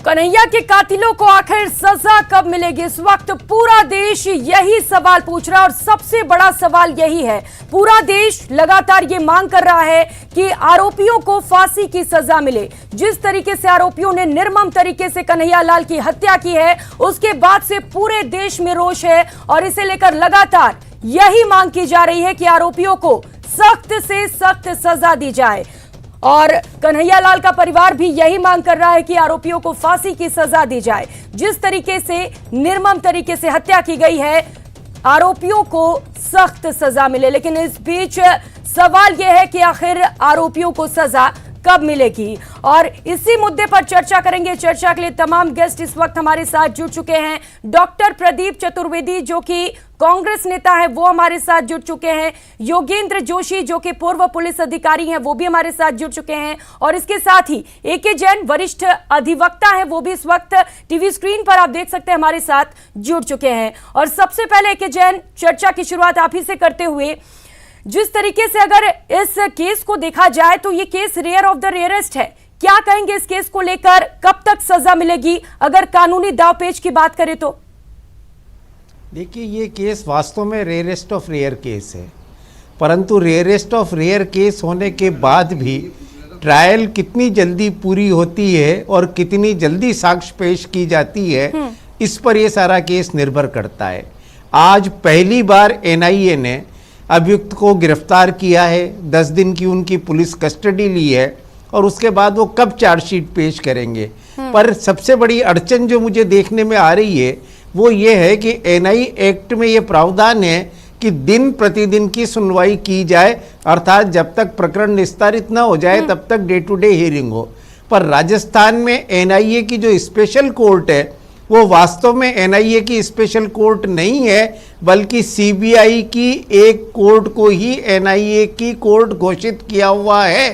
कन्हैया के कातिलों को आखिर सजा कब मिलेगी? इस वक्त पूरा देश यही सवाल पूछ रहा है और सबसे बड़ा सवाल यही है। पूरा देश लगातार ये मांग कर रहा है कि आरोपियों को फांसी की सजा मिले। जिस तरीके से आरोपियों ने निर्मम तरीके से कन्हैया लाल की हत्या की है, उसके बाद से पूरे देश में रोष है और इसे लेकर लगातार यही मांग की जा रही है कि आरोपियों को सख्त से सख्त सजा दी जाए। और कन्हैया लाल का परिवार भी यही मांग कर रहा है कि आरोपियों को फांसी की सजा दी जाए। जिस तरीके से निर्मम तरीके से हत्या की गई है, आरोपियों को सख्त सजा मिले। लेकिन इस बीच सवाल यह है कि आखिर आरोपियों को सजा कब मिलेगी, और इसी मुद्दे पर चर्चा करेंगे। चर्चा के लिए तमाम गेस्ट इस वक्त हमारे साथ जुड़ चुके हैं। डॉक्टर प्रदीप चतुर्वेदी जो कि कांग्रेस नेता है, वो हमारे साथ जुड़ चुके हैं। योगेंद्र जोशी जो कि पूर्व पुलिस अधिकारी हैं, वो भी हमारे साथ जुड़ चुके हैं। और इसके साथ ही एके जैन वरिष्ठ अधिवक्ता हैं, वो भी इस वक्त टीवी स्क्रीन पर आप देख सकते हैं हमारे साथ जुड़ चुके हैं। और सबसे पहले एके जैन, चर्चा की शुरुआत आप ही से करते हुए, जिस तरीके से अगर इस केस को देखा जाए तो ये case rare of the rarest है। क्या कहेंगे इस केस को लेकर? कब तक सजा मिलेगी अगर कानूनी दावपेच की बात करें तो? देखिए, ये केस वास्तव में रेयरेस्ट ऑफ रेयर केस है, परंतु रेयरेस्ट ऑफ रेयर केस होने के बाद भी ट्रायल कितनी जल्दी पूरी होती है और कितनी जल्दी साक्ष्य पेश की जाती है, इस पर यह सारा केस निर्भर करता है। आज पहली बार एनआईए ने अभियुक्त को गिरफ्तार किया है, 10 दिन की उनकी पुलिस कस्टडी ली है, और उसके बाद वो कब चार्जशीट पेश करेंगे। पर सबसे बड़ी अड़चन जो मुझे देखने में आ रही है वो ये है कि एनआई एक्ट में ये प्रावधान है कि दिन प्रतिदिन की सुनवाई की जाए, अर्थात जब तक प्रकरण निस्तारित न हो जाए तब तक डे टू डे हियरिंग हो। पर राजस्थान में एनआईए की जो स्पेशल कोर्ट है वो वास्तव में एनआईए की स्पेशल कोर्ट नहीं है, बल्कि सीबीआई की एक कोर्ट को ही एनआईए की कोर्ट घोषित किया हुआ है।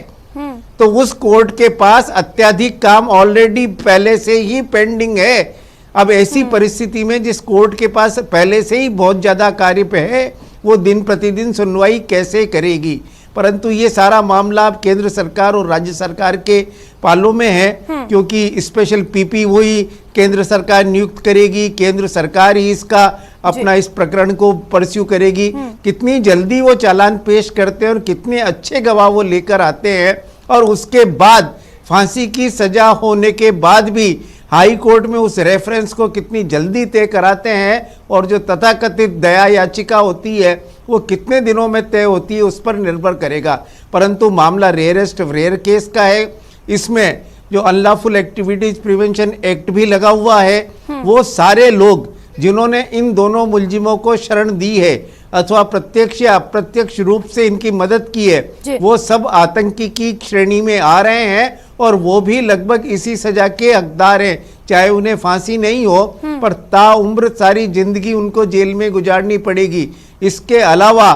तो उस कोर्ट के पास अत्यधिक काम ऑलरेडी पहले से ही पेंडिंग है। अब ऐसी परिस्थिति में जिस कोर्ट के पास पहले से ही बहुत ज़्यादा कार्य पे है, वो दिन प्रतिदिन सुनवाई कैसे करेगी? परंतु ये सारा मामला अब केंद्र सरकार और राज्य सरकार के पालों में है, क्योंकि स्पेशल पीपी वही केंद्र सरकार नियुक्त करेगी, केंद्र सरकार ही इसका अपना इस प्रकरण को परस्यू करेगी। कितनी जल्दी वो चालान पेश करते हैं और कितने अच्छे गवाह वो लेकर आते हैं, और उसके बाद फांसी की सजा होने के बाद भी हाई कोर्ट में उस रेफरेंस को कितनी जल्दी तय कराते हैं, और जो तथाकथित दया याचिका होती है वो कितने दिनों में तय होती है, उस पर निर्भर करेगा। परंतु मामला रेयरेस्ट ऑफ रेयर केस का है। इसमें जो अनलॉफुल एक्टिविटीज प्रिवेंशन एक्ट भी लगा हुआ है, वो सारे लोग जिन्होंने इन दोनों मुलजिमों को शरण दी है अथवा प्रत्यक्ष या अप्रत्यक्ष रूप से इनकी मदद की है, वो सब आतंकी की श्रेणी में आ रहे हैं, और वो भी लगभग इसी सजा के हकदार हैं, चाहे उन्हें फांसी नहीं हो पर ताउम्र सारी जिंदगी उनको जेल में गुजारनी पड़ेगी। इसके अलावा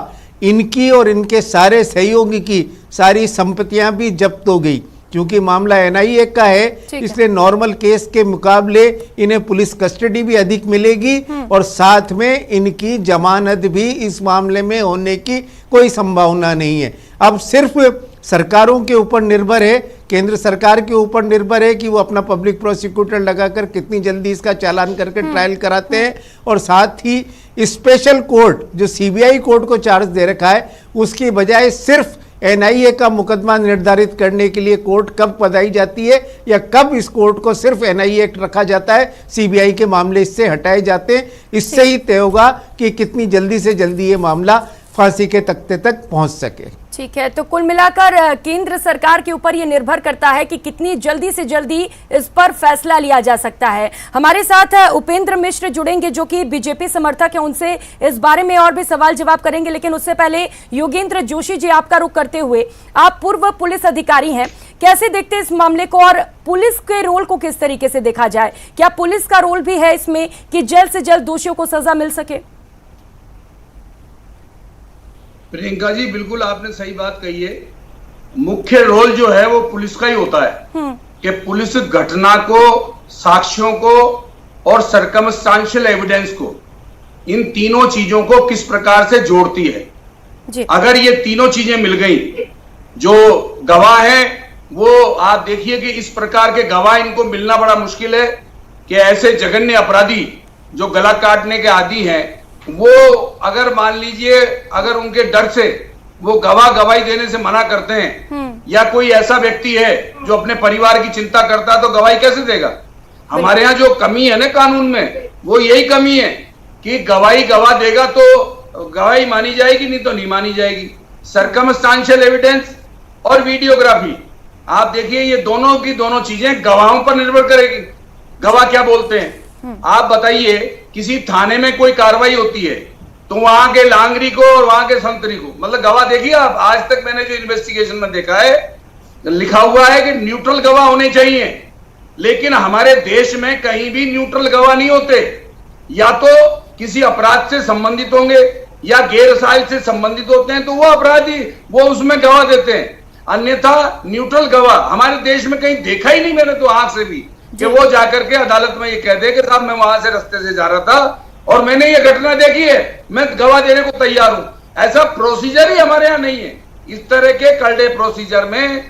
इनकी और इनके सारे सहयोगी की सारी संपत्तियां भी जब्त हो गई। क्योंकि मामला एनआईए का है, इसलिए नॉर्मल केस के मुकाबले इन्हें पुलिस कस्टडी भी अधिक मिलेगी, और साथ में इनकी जमानत भी इस मामले में होने की कोई संभावना नहीं है। अब सिर्फ सरकारों के ऊपर निर्भर है, केंद्र सरकार के ऊपर निर्भर है कि वो अपना पब्लिक प्रोसिक्यूटर लगाकर कितनी जल्दी इसका चालान करके ट्रायल कराते हैं, और साथ ही स्पेशल कोर्ट जो सीबीआई कोर्ट को चार्ज दे रखा है, उसकी बजाय सिर्फ एनआईए का मुकदमा निर्धारित करने के लिए कोर्ट कब पधाई जाती है, या कब इस कोर्ट को सिर्फ एनआईए एक्ट रखा जाता है, सीबीआई के मामले इससे हटाए जाते हैं। इससे ही तय होगा कि कितनी जल्दी से जल्दी ये मामला फांसी के तख्ते तक पहुंच सके। ठीक है, तो कुल मिलाकर केंद्र सरकार के ऊपर यह निर्भर करता है कि कितनी जल्दी से जल्दी इस पर फैसला लिया जा सकता है। हमारे साथ उपेंद्र मिश्र जुड़ेंगे जो कि बीजेपी समर्थक हैं, उनसे इस बारे में और भी सवाल जवाब करेंगे। लेकिन उससे पहले योगेंद्र जोशी जी, आपका रुख करते हुए, आप पूर्व पुलिस अधिकारी हैं, कैसे देखते हैं इस मामले को, और पुलिस के रोल को किस तरीके से देखा जाए? क्या पुलिस का रोल भी है इसमें कि जल्द से जल्द दोषियों को सजा मिल सके? प्रियंका जी, बिल्कुल आपने सही बात कही है। मुख्य रोल जो है वो पुलिस का ही होता है कि पुलिस घटना को, साक्ष्यों को और सर्कमस्टांशियल एविडेंस को, इन तीनों चीजों को किस प्रकार से जोड़ती है। अगर ये तीनों चीजें मिल गई, जो गवाह है वो आप देखिए कि इस प्रकार के गवाह इनको मिलना बड़ा मुश्किल है कि ऐसे जघन्य अपराधी जो गला काटने के आदी हैं, वो अगर मान लीजिए अगर उनके डर से वो गवाही देने से मना करते हैं, या कोई ऐसा व्यक्ति है जो अपने परिवार की चिंता करता है तो गवाही कैसे देगा? हमारे यहाँ जो कमी है ना कानून में, वो यही कमी है कि गवाह देगा तो गवाही मानी जाएगी, नहीं तो नहीं मानी जाएगी। सर्कमस्टांशियल एविडेंस और वीडियोग्राफी, आप देखिए ये दोनों की दोनों चीजें गवाहों पर निर्भर करेगी। गवाह क्या बोलते हैं? आप बताइए, किसी थाने में कोई कार्रवाई होती है तो वहां के लांगरी को और वहां के संतरी को, मतलब गवाह देखिए आप, आज तक मैंने जो इन्वेस्टिगेशन में देखा है लिखा हुआ है कि न्यूट्रल गवाह होने चाहिए, लेकिन हमारे देश में कहीं भी न्यूट्रल गवाह नहीं होते। या तो किसी अपराध से संबंधित होंगे या गैरसाइल से संबंधित होते हैं, तो वो अपराधी वो उसमें गवाह देते हैं, अन्यथा न्यूट्रल गवाह हमारे देश में कहीं देखा ही नहीं मैंने तो आंख से भी, कि वो जाकर के अदालत में ये कह दे कि साहब मैं वहां से रास्ते से जा रहा था और मैंने ये घटना देखी है, मैं गवाह देने को तैयार हूं। ऐसा प्रोसीजर ही हमारे यहाँ नहीं है। इस तरह के करड़े प्रोसीजर में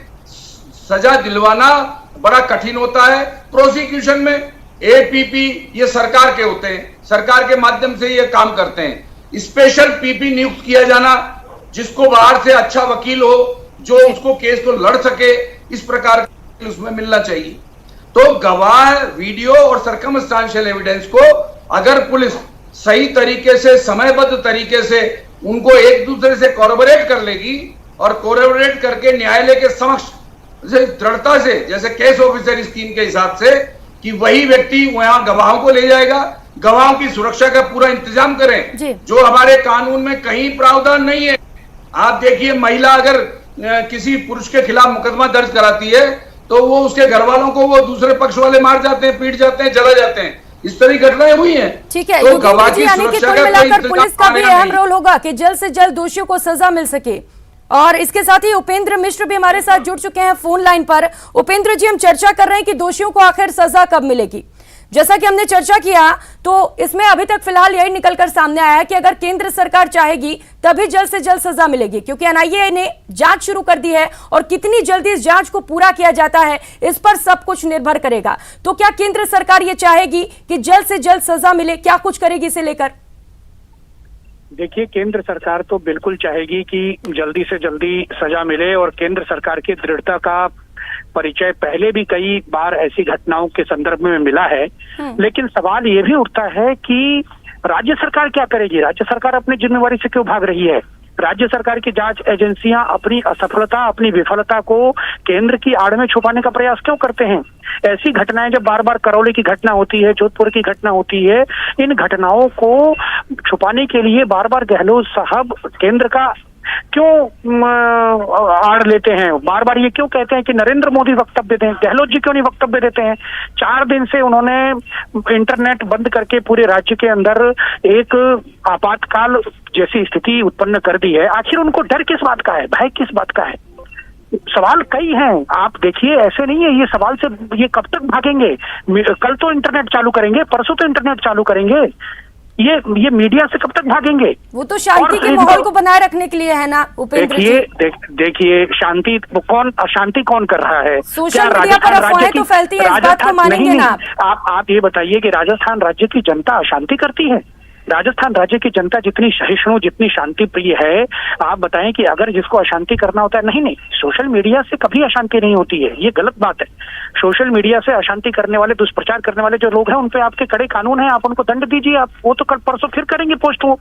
सजा दिलवाना बड़ा कठिन होता है। प्रोसिक्यूशन में एपीपी ये सरकार के होते हैं, सरकार के माध्यम से ये काम करते हैं। स्पेशल पीपी नियुक्त किया जाना, जिसको बाहर से अच्छा वकील हो जो उसको केस को लड़ सके, इस प्रकार उसमें मिलना चाहिए। तो गवाह, वीडियो और सर्कमस्टांशियल एविडेंस को अगर पुलिस सही तरीके से, समयबद्ध तरीके से उनको एक दूसरे से कोरबोरेट कर लेगी और कोरबोरेट करके न्यायालय के समक्ष दृढ़ता से, जैसे केस ऑफिसर स्कीम के हिसाब से, कि वही व्यक्ति वहां गवाहों को ले जाएगा, गवाहों की सुरक्षा का पूरा इंतजाम करें, जो हमारे कानून में कहीं प्रावधान नहीं है। आप देखिए, महिला अगर किसी पुरुष के खिलाफ मुकदमा दर्ज कराती है तो वो उसके घर वालों को वो दूसरे पक्ष वाले मार जाते हैं, पीट जाते हैं, जला जाते हैं। इस तरह की घटनाएं हुई हैं। ठीक है, तो गवाह की यानी कि कुल मिलाकर पुलिस का भी अहम रोल होगा कि जल्द से जल्द दोषियों को सजा मिल सके। और इसके साथ ही उपेंद्र मिश्र भी हमारे साथ जुड़ चुके हैं फोन लाइन पर। उपेंद्र जी, हम चर्चा कर रहे हैं कि दोषियों को आखिर सजा कब मिलेगी। जैसा कि हमने चर्चा किया तो इसमें अभी तक फिलहाल यही निकलकर सामने आया कि अगर केंद्र सरकार चाहेगी तभी जल्द से जल्द सजा मिलेगी, क्योंकि एनआईए ने जांच शुरू कर दी है और कितनी जल्दी इस जांच को पूरा किया जाता है इस पर सब कुछ निर्भर करेगा। तो क्या केंद्र सरकार ये चाहेगी कि जल्द से जल्द सजा मिले? क्या कुछ करेगी इसे लेकर? देखिए, केंद्र सरकार तो बिल्कुल चाहेगी कि जल्दी से जल्दी सजा मिले, और केंद्र सरकार की दृढ़ता का परिचय पहले भी कई बार ऐसी घटनाओं के संदर्भ में मिला है। लेकिन सवाल ये भी उठता है कि राज्य सरकार क्या करेगी? राज्य सरकार अपनी जिम्मेवारी से क्यों भाग रही है? राज्य सरकार की जांच एजेंसियां अपनी असफलता, अपनी विफलता को केंद्र की आड़ में छुपाने का प्रयास क्यों करते हैं? ऐसी घटनाएं जब बार बार करौली की घटना होती है, जोधपुर की घटना होती है, इन घटनाओं को छुपाने के लिए बार बार गहलोत साहब केंद्र का क्यों आड़ लेते हैं? बार बार ये क्यों कहते हैं कि नरेंद्र मोदी वक्तव्य दें? गहलोत जी क्यों नहीं वक्तव्य देते हैं? 4 दिन से उन्होंने इंटरनेट बंद करके पूरे राज्य के अंदर एक आपातकाल जैसी स्थिति उत्पन्न कर दी है। आखिर उनको डर किस बात का है? भय किस बात का है? सवाल कई हैं। आप देखिए, ऐसे नहीं है, ये सवाल से ये कब तक भागेंगे? कल तो इंटरनेट चालू करेंगे, परसों तो इंटरनेट चालू करेंगे, ये मीडिया से कब तक भागेंगे? वो तो शांति के माहौल को बनाए रखने के लिए है ना उपेंद्र जी। देखिए, अशांति कौन कर रहा है? सोशल मीडिया पर अफवाहें तो फैलती है, इस बात को मानेंगे ना आप ये बताइए कि राजस्थान राज्य की जनता अशांति करती है? राजस्थान राज्य की जनता जितनी सहिष्णु, जितनी शांति प्रिय है, आप बताएं कि अगर जिसको अशांति करना होता है, नहीं, सोशल मीडिया से कभी अशांति नहीं होती है, ये गलत बात है। सोशल मीडिया से अशांति करने वाले, दुष्प्रचार करने वाले जो लोग हैं, उन पे आपके कड़े कानून हैं, आप उनको दंड दीजिए। आप वो तो कल परसों फिर करेंगे पोस्ट, वो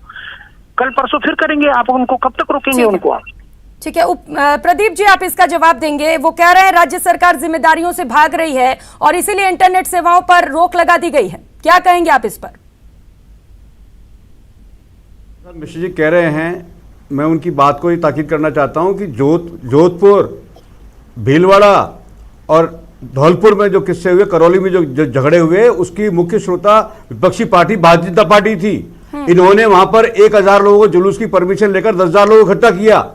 कल परसों फिर करेंगे, आप उनको कब तक रोकेंगे उनको आप? ठीक है, प्रदीप जी आप इसका जवाब देंगे। वो कह रहे हैं राज्य सरकार जिम्मेदारियों से भाग रही है और इसीलिए इंटरनेट सेवाओं पर रोक लगा दी गई है, क्या कहेंगे आप इस पर? मिश्र जी कह रहे हैं, मैं उनकी बात को ही ताकीद करना चाहता हूं कि जोधपुर, भीलवाड़ा और धौलपुर में जो किस्से हुए, करौली में जो झगड़े हुए, उसकी मुख्य श्रोता विपक्षी पार्टी भारतीय जनता पार्टी थी। इन्होंने वहां पर 1000 लोगों को जुलूस की परमिशन लेकर 10,000 लोगों को इकट्ठा किया।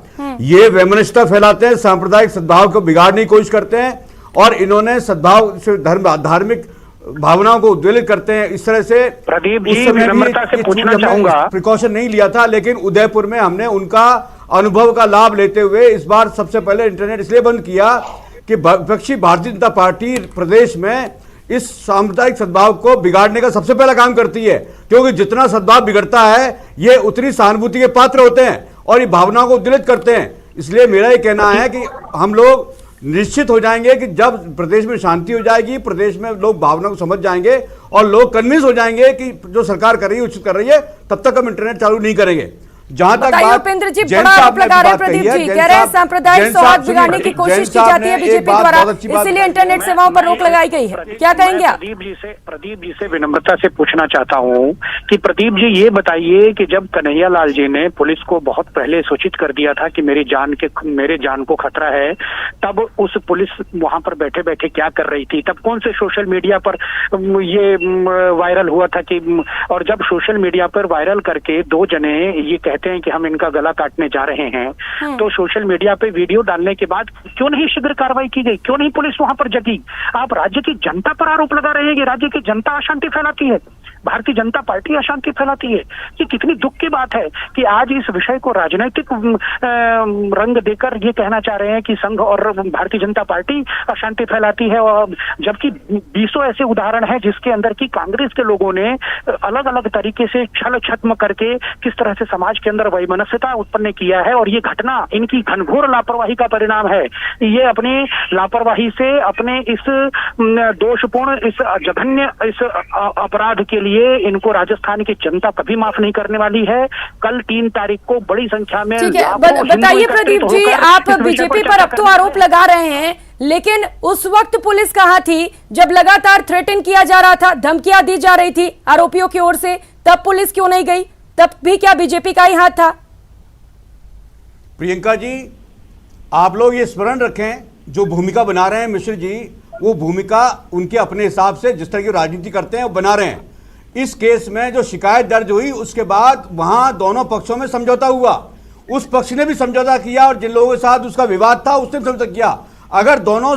ये वैमनस्यता फैलाते हैं, सांप्रदायिक सद्भाव को बिगाड़ने की कोशिश करते हैं और इन्होंने सद्भाव से धार्मिक भावनाओं को उद्वेलित करते हैं। इस तरह से प्रदीप जी, विनम्रता से पूछना चाहूंगा, प्रिकॉशन नहीं लिया था, लेकिन उदयपुर में हमने उनका अनुभव का लाभ लेते हुए इस बार सबसे पहले इंटरनेट इसलिए बंद किया कि विपक्षी भारतीय जनता पार्टी प्रदेश में इस सामुदायिक सद्भाव को बिगाड़ने का सबसे पहला काम करती है, क्योंकि जितना सद्भाव बिगड़ता है ये उतनी सहानुभूति के पात्र होते हैं और ये भावनाओं को उद्दलित करते हैं। इसलिए मेरा ये कहना है कि हम लोग निश्चित हो जाएंगे कि जब प्रदेश में शांति हो जाएगी, प्रदेश में लोग भावना को समझ जाएंगे और लोग कन्विंस हो जाएंगे कि जो सरकार कर रही है उचित कर रही है, तब तक हम इंटरनेट चालू नहीं करेंगे। जहां तक बात उपेंद्र जी बड़ा आरोप लगा रहे हैं प्रदीप जी, कह रहे हैं सांप्रदायिक सौहार्द बिगाड़ने की कोशिश की जाती है बीजेपी द्वारा, इसीलिए इंटरनेट सेवाओं पर रोक लगाई गई है। क्या कहेंगे आप? प्रदीप जी से विनम्रता से पूछना चाहता हूं कि प्रदीप जी ये बताइए कि जब कन्हैया लाल जी ने पुलिस को बहुत पहले सूचित कर दिया था कि मेरे जान को खतरा है, तब उस पुलिस वहां पर बैठे बैठे क्या कर रही थी? तब कौन से सोशल मीडिया पर ये वायरल हुआ था कि, और जब सोशल मीडिया पर वायरल करके दो जने ये कहते हैं कि हम इनका गला काटने जा रहे हैं, तो सोशल मीडिया पे वीडियो डालने के बाद क्यों नहीं शीघ्र कार्रवाई की गई? क्यों नहीं पुलिस वहां पर जगी? आप राज्य की जनता पर आरोप लगा रहे हैं कि राज्य की जनता अशांति फैलाती है, भारतीय जनता पार्टी अशांति फैलाती है। ये कितनी दुख की बात है कि आज इस विषय को राजनीतिक रंग देकर ये कहना चाह रहे हैं कि संघ और भारतीय जनता पार्टी अशांति फैलाती है, और जबकि 20 ऐसे उदाहरण हैं जिसके अंदर की कांग्रेस के लोगों ने अलग अलग तरीके से छल छद्म करके किस तरह से समाज के अंदर वैमनस्यता उत्पन्न किया है। और ये घटना इनकी घनघोर लापरवाही का परिणाम है। ये अपनी लापरवाही से, अपने इस दोषपूर्ण, इस जघन्य, इस अपराध के लिए इनको राजस्थान की जनता कभी माफ नहीं करने वाली है। कल 3 तारीख को बड़ी संख्या में बताइए प्रदीप जी, आप बीजेपी पर अब तो आरोप लगा रहे हैं, लेकिन उस वक्त पुलिस कहां थी जब लगातार थ्रेटन किया जा रहा था, धमकियां दी जा रही थी आरोपियों की ओर से? तब पुलिस क्यों नहीं गई? तब भी क्या बीजेपी का ही हाथ था? प्रियंका जी, आप लोग ये स्मरण रखें, जो भूमिका बना रहे हैं मिश्र जी, वो भूमिका उनके अपने हिसाब से जिस तरह की राजनीति करते हैं वो बना रहे हैं। इस केस में जो शिकायत दर्ज हुई उसके बाद वहां दोनों पक्षों में समझौता हुआ, उस पक्ष ने भी समझौता किया और जिन लोगों के साथ उसका विवाद था उसने भी समझौता किया। अगर दोनों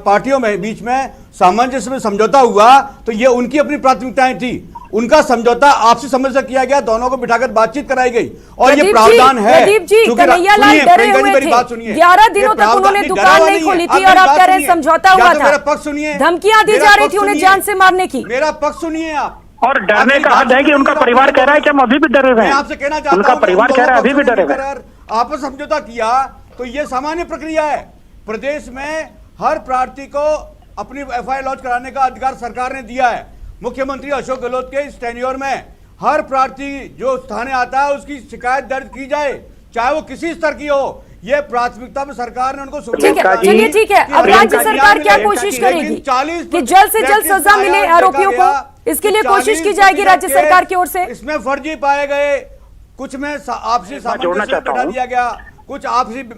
पार्टियों में बीच में सामंजस्य में समझौता हुआ तो ये उनकी अपनी प्राथमिकताएं थी, उनका समझौता आपसी समझ से किया गया, दोनों को बिठाकर बातचीत कराई गई और ये प्रावधान है। प्रदीप जी, कन्हैया लाल डरे हुए थे, 11 दिनों तक उन्होंने दुकान नहीं खोली थी और आप कह रहे हैं समझौता हुआ था। मेरा पक्ष सुनिए, धमकियां दी जा रही थी उन्हें जान से मारने की। मेरा पक्ष सुनिए आप। और डरने का हद है कि उनका परिवार कह रहा है कि हम अभी भी डरे हुए हैं। आपसे कहना चाहता हूं, उनका परिवार कह रहा है अभी भी डरे हुए हैं। आपस समझौता किया तो ये सामान्य प्रक्रिया है। प्रदेश में हर प्रार्थी को अपनी एफआईआर लॉन्च कराने का अधिकार सरकार ने दिया है। मुख्यमंत्री अशोक गहलोत के इस टेन्योर में हर प्रार्थी जो थाने आता है उसकी शिकायत दर्ज की जाए, चाहे वो किसी स्तर की हो। ये प्राथमिकता में सरकार ने उनको चलिए ठीक है, अब राज्य सरकार क्या कोशिश करेगी कि जल्द से जल्द सजा मिले आरोपियों को? इसके लिए कोशिश की जाएगी राज्य सरकार की ओर से। इसमें फर्जी पाए गए, कुछ में आपसी सामंजस्य बैठा दिया गया, कुछ आपसी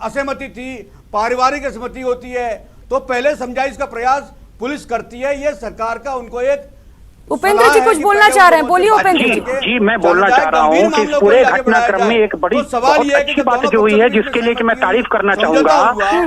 असहमति थी, पारिवारिक असहमति होती है, तो पहले समझाइश का प्रयास पुलिस करती है। ये सरकार का उनको एक उपेंद्र जी कुछ बोलना चाह रहे हैं, बोलिए उपेंद्र जी। जी मैं बोलना चाह रहा हूँ कि इस पूरे घटनाक्रम में एक बड़ी अच्छी बात जो हुई है, जिसके लिए कि मैं तारीफ करना चाहूंगा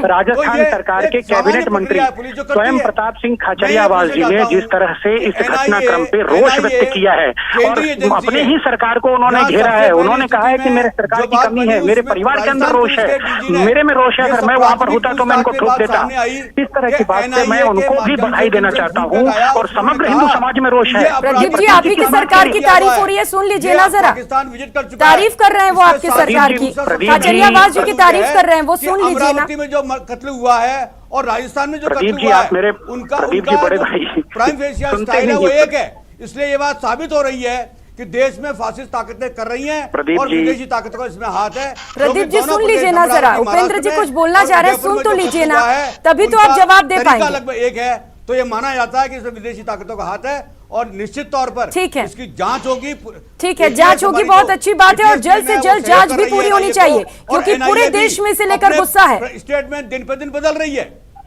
राजस्थान सरकार के कैबिनेट मंत्री स्वयं प्रताप सिंह खाचरियावास जी ने जिस तरह से इस घटनाक्रम पे रोष व्यक्त किया है और अपने ही सरकार को उन्होंने घेरा है। उन्होंने कहा है कि मेरे सरकार की कमी है, मेरे परिवार के अंदर रोष है, मेरे में रोष है, अगर मैं वहां पर होता तो मैं उनको ठोक देता। इस तरह की बात से मैं उनको भी बधाई देना चाहता हूँ और समग्र हिंदू समाज में रोष है। प्रदीप जी, आप ही की सरकार की तारीफ हो रही है, सुन लीजिए ना जरा। तारीफ कर रहे हैं वो आपकी सरकार की, खाचरियावास जी की तारीफ कर रहे हैं वो, सुन लीजिए ना। में जो कत्ल हुआ है और राजस्थान में जो कत्ल हुआ है उनका प्राइम फेशियल स्टाइल है वो एक है। इसलिए ये बात साबित हो रही है कि देश में फासिस्ट ताकतें कर रही हैं और विदेशी ताकतों का इसमें हाथ है। प्रदीप जी सुन लीजिए ना जरा, उपेंद्र जी कुछ बोलना चाह रहे हैं, सुन तो लीजिए ना, तभी तो आप जवाब दे पाएंगे। लगभग एक है तो ये माना जाता है कि इसमें विदेशी ताकतों का हाथ है और निश्चित तौर पर ठीक है इसकी जांच होगी। ठीक है, जांच होगी, बहुत अच्छी बात है और जल्द से जल्द जांच भी पूरी होनी चाहिए क्योंकि पूरे देश में इसे लेकर गुस्सा है। स्टेटमेंट दिन पे दिन बदल रही है।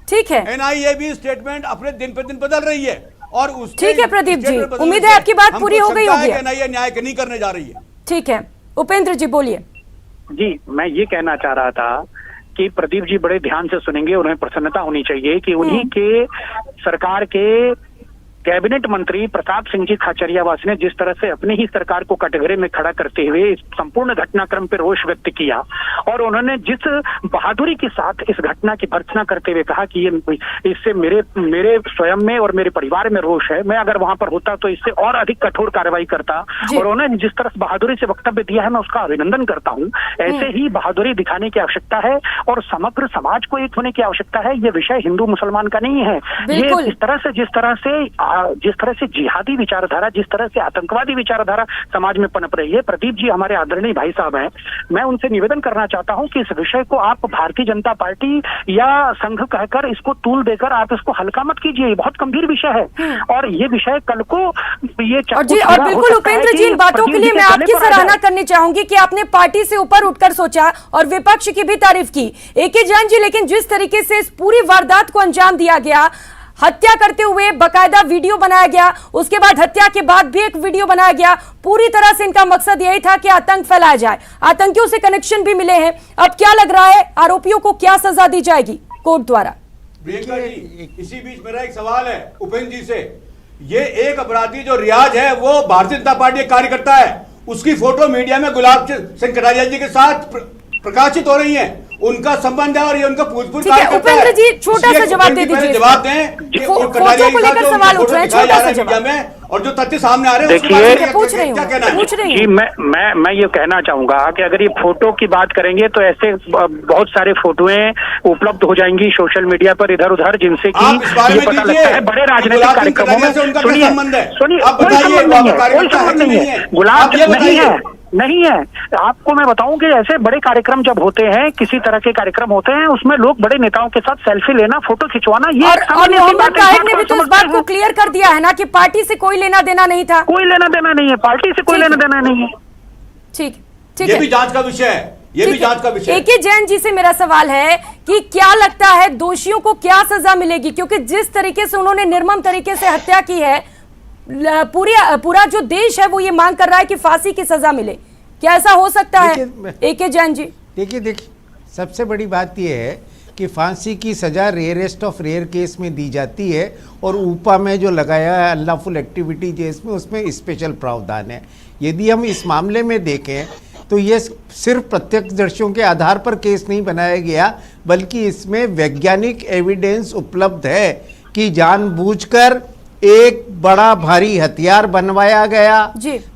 ठीक है, एनआईए भी स्टेटमेंट अपने दिन पे दिन बदल रही है और उस ठीक है प्रदीप जी, उम्मीद है आपकी बात पूरी हो गई होगी। एनआईए न्याय नहीं करने जा रही है। ठीक है, उपेंद्र जी बोलिए। जी मैं ये कहना चाह रहा था कि प्रदीप जी बड़े ध्यान से सुनेंगे, उन्हें प्रसन्नता होनी चाहिए कि उन्हीं के सरकार के कैबिनेट मंत्री प्रताप सिंह जी खाचरियावास ने जिस तरह से अपनी ही सरकार को कटघरे में खड़ा करते हुए इस संपूर्ण घटनाक्रम पर रोष व्यक्त किया और उन्होंने जिस बहादुरी के साथ इस घटना की भर्त्सना करते हुए कहा कि ये इससे मेरे स्वयं में और मेरे परिवार में रोष है, मैं अगर वहां पर होता तो इससे और अधिक कठोर कार्रवाई करता, और उन्होंने जिस तरह से बहादुरी से वक्तव्य दिया है मैं उसका अभिनंदन करता हूं। ऐसे ही बहादुरी दिखाने की आवश्यकता है और समग्र समाज को एक होने की आवश्यकता है। ये विषय हिंदू मुसलमान का नहीं है। ये जिस तरह से जिहादी विचारधारा, जिस तरह से आतंकवादी विचारधारा समाज में पनप रही है, प्रदीप जी हमारे आदरणीय भाई साहब हैं, मैं उनसे निवेदन करना चाहता हूं कि इस विषय को आप भारतीय जनता पार्टी या संघ कहकर इसको तूल देकर आप इसको हल्का मत कीजिए। ये बहुत गंभीर विषय है और ये विषय कल को ये और बिल्कुल उपेंद्र जी, इन बातों के लिए मैं आपकी सराहना करनी चाहूंगी कि आपने पार्टी से ऊपर उठकर सोचा और विपक्ष की भी तारीफ की। एके जैन जी, लेकिन जिस तरीके से इस पूरी वारदात को अंजाम दिया गया, हत्या करते हुए बकायदा वीडियो बनाया गया, उसके बाद हत्या के बाद भी एक वीडियो बनाया गया, पूरी तरह से इनका मकसद यही था कि आतंक फैलाया जाए। आतंकियों से कनेक्शन भी मिले हैं। अब क्या लग रहा है, आरोपियों को क्या सजा दी जाएगी कोर्ट द्वारा? प्रियंका जी, इसी बीच मेरा एक सवाल है उपेंद्र जी से। ये एक अपराधी जो रियाज है वो भारतीय जनता पार्टी का कार्यकर्ता है, उसकी फोटो मीडिया में गुलाब सिंह कटारिया जी के साथ प्रकाशित हो रही है, उनका संबंध है और ये उनका भूतपूर्व कार्यकर्ता है। उपेंद्र जी, छोटा सा जवाब दे दीजिए। जवाब दें। फोटो को लेकर सवाल उठ रहे हैं, छोटा सा जवाब। और जो तथ्य सामने आ रहे हैं देखिए, पूछ रही हूँ जी, मैं ये कहना चाहूंगा कि अगर ये फोटो की बात करेंगे तो ऐसे बहुत सारे फोटोएं उपलब्ध हो जाएंगी सोशल मीडिया पर इधर उधर, जिनसे कि ये पता लगता है बड़े राजनीतिक कार्यक्रमों में। सुनिए, कोई संबंध नहीं है, गुलाब नहीं है। आपको मैं बताऊं कि ऐसे बड़े कार्यक्रम जब होते हैं, किसी तरह के कार्यक्रम होते हैं, उसमें लोग बड़े नेताओं के साथ सेल्फी लेना, फोटो खिंचवाना, ये और मोहम्मद ताहिर ने भी तो इस बात को क्लियर कर दिया है ना कि पार्टी से कोई लेना देना नहीं था। कोई लेना देना नहीं है, पार्टी से कोई लेना देना नहीं है। ठीक ये भी जांच का विषय है, ये भी जांच का विषय है। एके जैन जी से मेरा सवाल है कि क्या लगता है दोषियों को क्या सजा मिलेगी, क्योंकि जिस तरीके से उन्होंने निर्मम तरीके से हत्या की है, पूरा जो देश है वो ये मांग कर रहा है कि फांसी की सजा मिले। क्या ऐसा हो सकता है एके जैन जी? देखिए सबसे बड़ी बात यह है कि फांसी की सज़ा रेयरेस्ट ऑफ रेयर केस में दी जाती है और ऊपा में जो लगाया है अनलॉफुल एक्टिविटी केस में, उसमें स्पेशल प्रावधान है। यदि हम इस मामले में देखें तो ये सिर्फ प्रत्यक्षदर्शियों के आधार पर केस नहीं बनाया गया, बल्कि इसमें वैज्ञानिक एविडेंस उपलब्ध है कि जानबूझकर एक बड़ा भारी हथियार बनवाया गया।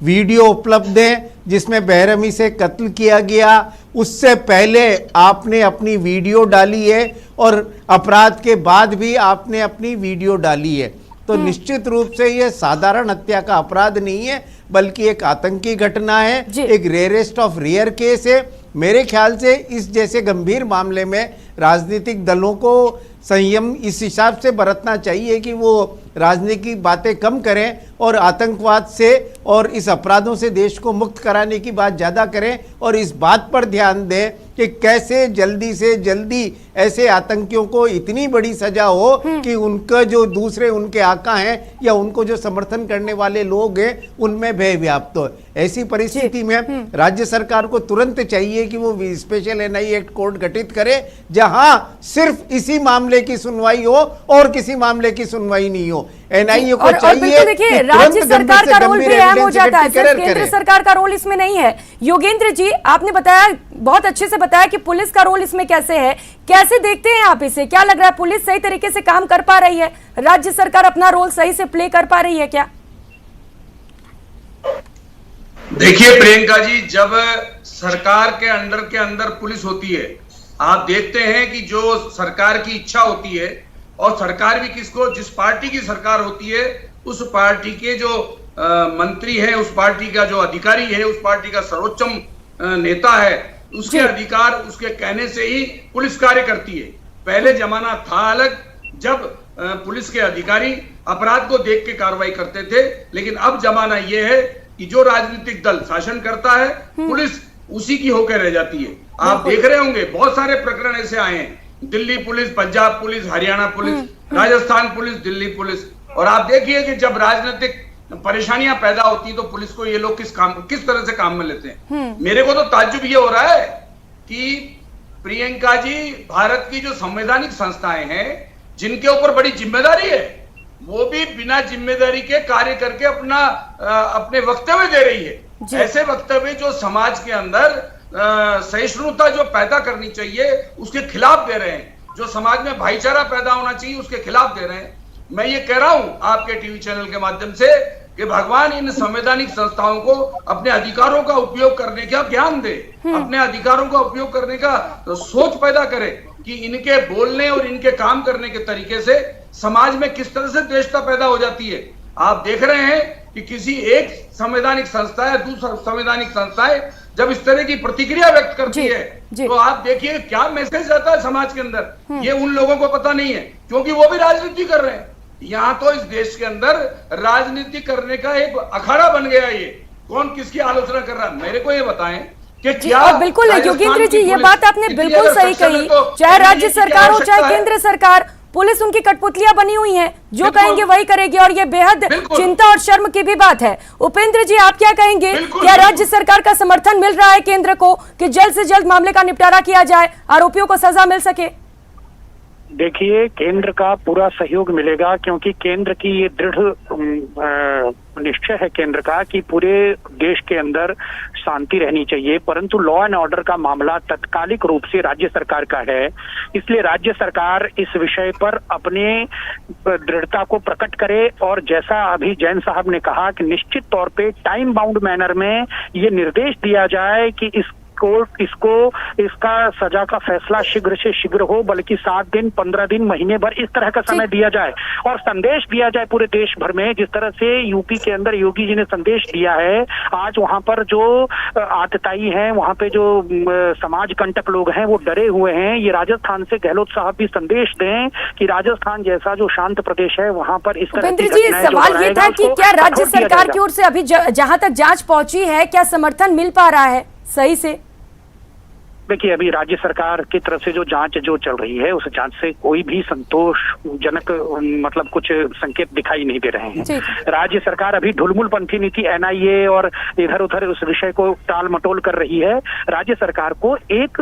वीडियो उपलब्ध है जिसमें बेरहमी से कत्ल किया गया। उससे पहले आपने अपनी वीडियो डाली है और अपराध के बाद भी आपने अपनी वीडियो डाली है। तो निश्चित रूप से यह साधारण हत्या का अपराध नहीं है, बल्कि एक आतंकी घटना है, एक रेयरेस्ट ऑफ रेयर केस है। मेरे ख्याल से इस जैसे गंभीर मामले में राजनीतिक दलों को संयम इस हिसाब से बरतना चाहिए कि वो राजनीतिक बातें कम करें और आतंकवाद से और इस अपराधों से देश को मुक्त कराने की बात ज़्यादा करें और इस बात पर ध्यान दें कि कैसे जल्दी से जल्दी ऐसे आतंकियों को इतनी बड़ी सजा हो कि उनका जो दूसरे उनके आका हैं या उनको जो समर्थन करने वाले लोग हैं उनमें भय व्याप्त हो। ऐसी परिस्थिति में राज्य सरकार को तुरंत चाहिए कि वो स्पेशल एनआई एक्ट कोर्ट गठित करे, जहां सिर्फ इसी मामले की सुनवाई हो और किसी मामले की सुनवाई नहीं हो। एनआईए को चाहिए। देखिए, राज्य सरकार का रोल भी अहम हो जाता है, सिर्फ केंद्र सरकार का रोल इसमें नहीं है। योगेंद्र जी, आपने बताया, बहुत अच्छे से बताया कि पुलिस का रोल इसमें कैसे है, कैसे देखते हैं आप इसे? क्या लग रहा है, पुलिस सही तरीके से काम कर पा रही है? राज्य सरकार अपना रोल सही से प्ले कर पा रही है क्या? देखिए प्रियंका जी, जब सरकार के अंदर पुलिस होती है, आप देखते हैं कि जो सरकार की इच्छा होती है, और सरकार भी किसको, जिस पार्टी की सरकार होती है उस पार्टी के जो मंत्री है, उस पार्टी का जो अधिकारी है, उस पार्टी का सर्वोच्चम नेता है, उसके अधिकार, उसके कहने से ही पुलिस कार्य करती है। पहले जमाना था अलग, जब पुलिस के अधिकारी अपराध को देख के कार्रवाई करते थे, लेकिन अब जमाना यह है कि जो राजनीतिक दल शासन करता है, पुलिस उसी की होकर रह जाती है। आप देख रहे होंगे बहुत सारे प्रकरण ऐसे आए हैं, Delhi police, Punjab police, Haryana police, Rajasthan police, Delhi police, और आप देखिए कि जब राजनीतिक परेशानियां पैदा होती है तो पुलिस को ये लोग किस तरह से काम में लेते हैं। मेरे को तो ताज्जुब ये हो रहा है कि प्रियंका जी, भारत की जो संवैधानिक संस्थाएं हैं जिनके ऊपर बड़ी जिम्मेदारी है, वो भी बिना जिम्मेदारी के कार्य करके अपने वक्तव्य दे रही है। ऐसे वक्तव्य जो समाज के अंदर सहिष्णुता जो पैदा करनी चाहिए उसके खिलाफ दे रहे हैं, जो समाज में भाईचारा पैदा होना चाहिए उसके खिलाफ दे रहे हैं। मैं ये कह रहा हूं आपके टीवी चैनल के माध्यम से कि भगवान इन संवैधानिक संस्थाओं को अपने अधिकारों का उपयोग करने का ज्ञान दे, अपने अधिकारों का उपयोग करने का सोच पैदा करे कि इनके बोलने और इनके काम करने के तरीके से समाज में किस तरह से द्वेषता पैदा हो जाती है। आप देख रहे हैं कि किसी एक संवैधानिक संस्था या दूसरा संवैधानिक संस्थाएं जब इस तरह की प्रतिक्रिया व्यक्त करती है तो आप देखिए क्या मैसेज आता है समाज के अंदर। ये उन लोगों को पता नहीं है क्योंकि वो भी राजनीति कर रहे हैं। यहाँ तो इस देश के अंदर राजनीति करने का एक अखाड़ा बन गया। ये कौन किसकी आलोचना कर रहा है मेरे को ये बताएं कि क्या। बिल्कुल योगेंद्र जी, ये बात आपने बिल्कुल सही कही। चाहे राज्य सरकार हो चाहे केंद्र सरकार, पुलिस उनकी कठपुतलियां बनी हुई हैं, जो कहेंगे वही करेगी और ये बेहद चिंता और शर्म की भी बात है। उपेंद्र जी, आप क्या कहेंगे? क्या राज्य सरकार का समर्थन मिल रहा है केंद्र को कि जल्द से जल्द मामले का निपटारा किया जाए, आरोपियों को सजा मिल सके? देखिए, केंद्र का पूरा सहयोग मिलेगा क्योंकि केंद्र की ये दृढ़ निश्चय है केंद्र का कि पूरे देश के अंदर शांति रहनी चाहिए, परंतु लॉ एंड ऑर्डर का मामला तत्कालिक रूप से राज्य सरकार का है। इसलिए राज्य सरकार इस विषय पर अपने दृढ़ता को प्रकट करे और जैसा अभी जैन साहब ने कहा कि निश्चित तौर पे टाइम बाउंड मैनर में ये निर्देश दिया जाए कि इसका सजा का फैसला शीघ्र से शीघ्र हो, बल्कि 7 दिन 15 दिन महीने भर इस तरह का समय दिया जाए और संदेश दिया जाए पूरे देश भर में। जिस तरह से यूपी के अंदर योगी जी ने संदेश दिया है, आज वहां पर जो आतताई हैं, वहां पे जो समाज कंटक लोग हैं वो डरे हुए हैं। ये राजस्थान से गहलोत साहब भी संदेश दें कि राजस्थान जैसा जो शांत प्रदेश है वहां पर इस तरह की जी सवाल ये था कि क्या राज्य सरकार की ओर से अभी जहां तक जांच पहुंची है, क्या समर्थन मिल पा रहा है सही से? देखिए, अभी राज्य सरकार की तरफ से जो जांच जो चल रही है उस जांच से कोई भी संतोषजनक मतलब कुछ संकेत दिखाई नहीं दे रहे हैं। राज्य सरकार अभी ढुलमुलपंथी नीति एनआईए और इधर उधर उस विषय को टाल मटोल कर रही है। राज्य सरकार को एक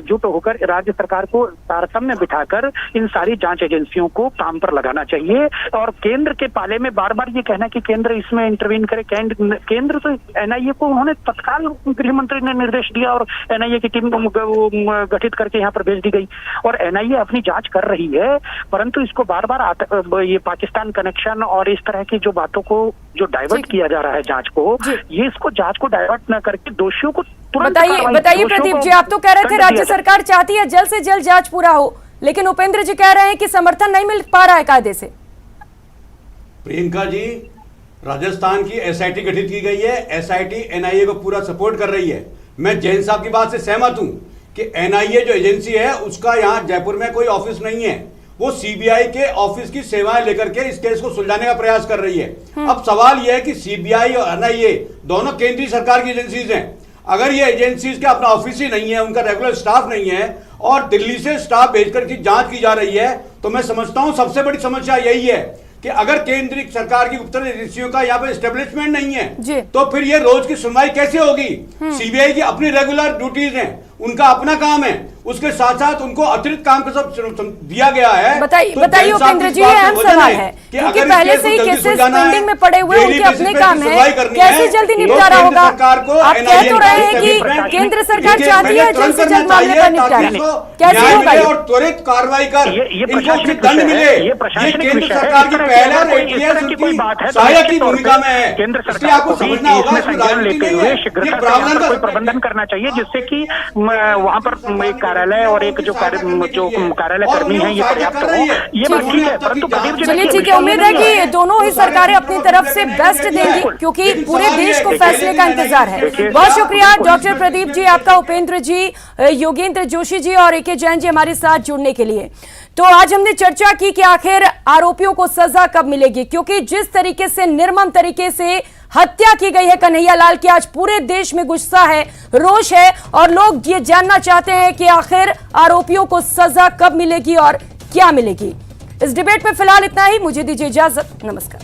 जुट होकर राज्य सरकार को तारतम्य बिठाकर इन सारी जांच एजेंसियों को काम पर लगाना चाहिए और केंद्र के पाले में बार बार ये कहना कि केंद्र इसमें इंटरवीन करे। केंद्र तो एनआईए को उन्होंने तत्काल गृह मंत्री ने निर्देश दिया और एनआईए की टीम गठित करके यहाँ पर भेज दी गई और एनआईए अपनी जांच कर रही है, परंतु इसको बार बार ये पाकिस्तान कनेक्शन और इस तरह की जो बातों को जो डाइवर्ट किया जा रहा है जांच को, ये इसको जांच को डाइवर्ट न करके दोषियों को तुरंत बताइए प्रदीप जी, आप तो कह रहे थे राज्य सरकार चाहती है जल्द से जल्द जांच पूरा हो, लेकिन उपेंद्र जी कह रहे हैं कि समर्थन नहीं मिल पा रहा है कायदे से। प्रियंका जी, राजस्थान की एसआईटी गठित की गई है, एसआईटी एनआईए को पूरा सपोर्ट कर रही है। मैं जैन साहब की बात से सहमत हूं कि एनआईए जो एजेंसी है उसका यहां जयपुर में कोई ऑफिस नहीं है, वो सीबीआई के ऑफिस की सेवाएं लेकर के इस केस को सुलझाने का प्रयास कर रही है। अब सवाल यह है कि सीबीआई और एनआईए दोनों केंद्रीय सरकार की एजेंसीज हैं। अगर ये एजेंसीज का अपना ऑफिस ही नहीं है, उनका रेगुलर स्टाफ नहीं है और दिल्ली से स्टाफ भेजकर की जांच की जा रही है, तो मैं समझता हूं सबसे बड़ी समस्या यही है कि अगर केंद्रीय सरकार की गुप्तचर एजेंसियों का यहाँ पे एस्टेब्लिशमेंट नहीं है तो फिर ये रोज की सुनवाई कैसे होगी? सीबीआई की अपनी रेगुलर ड्यूटीज हैं, उनका अपना काम है, उसके साथ साथ उनको अतिरिक्त काम का सब दिया गया है। बताइए उपेंद्र जी, ये अहम सवाल है क्योंकि पहले से ही केसेस पेंडिंग में पड़े हुए, उनके अपने काम है, कैसे जल्दी निपटारा होगा? आप कह तो रहे हैं कि केंद्र सरकार चाहती है जल्द से जल्द मामले का निपटारा, कैसे होगा और त्वरित कार्रवाई कर इनको उचित दंड मिले। ये केंद्र सरकार की पहल है, सहायक की भूमिका में है, इसलिए आपको समझना होगा शीघ्रता कोई प्रबंधन करना चाहिए जिससे कि वहां पर एक कार्यालय और एक जो कार्यालय कर्मी है ये पर्याप्त हो। ये बात ठीक है, परंतु चलिए ठीक है, उम्मीद है कि दोनों ही सरकारें अपनी तरफ से बेस्ट देंगी क्योंकि पूरे देश को फैसले का इंतजार है। बहुत शुक्रिया डॉक्टर प्रदीप जी आपका, उपेंद्र जी, योगेंद्र जोशी जी और ए.के. जैन जी हमारे साथ जुड़ने के लिए। तो आज हमने चर्चा की कि आखिर आरोपियों को सजा कब मिलेगी, क्योंकि जिस तरीके से निर्मम तरीके से हत्या की गई है कन्हैया लाल की, आज पूरे देश में गुस्सा है, रोष है और लोग ये जानना चाहते हैं कि आखिर आरोपियों को सजा कब मिलेगी और क्या मिलेगी। इस डिबेट में फिलहाल इतना ही, मुझे दीजिए इजाजत, नमस्कार।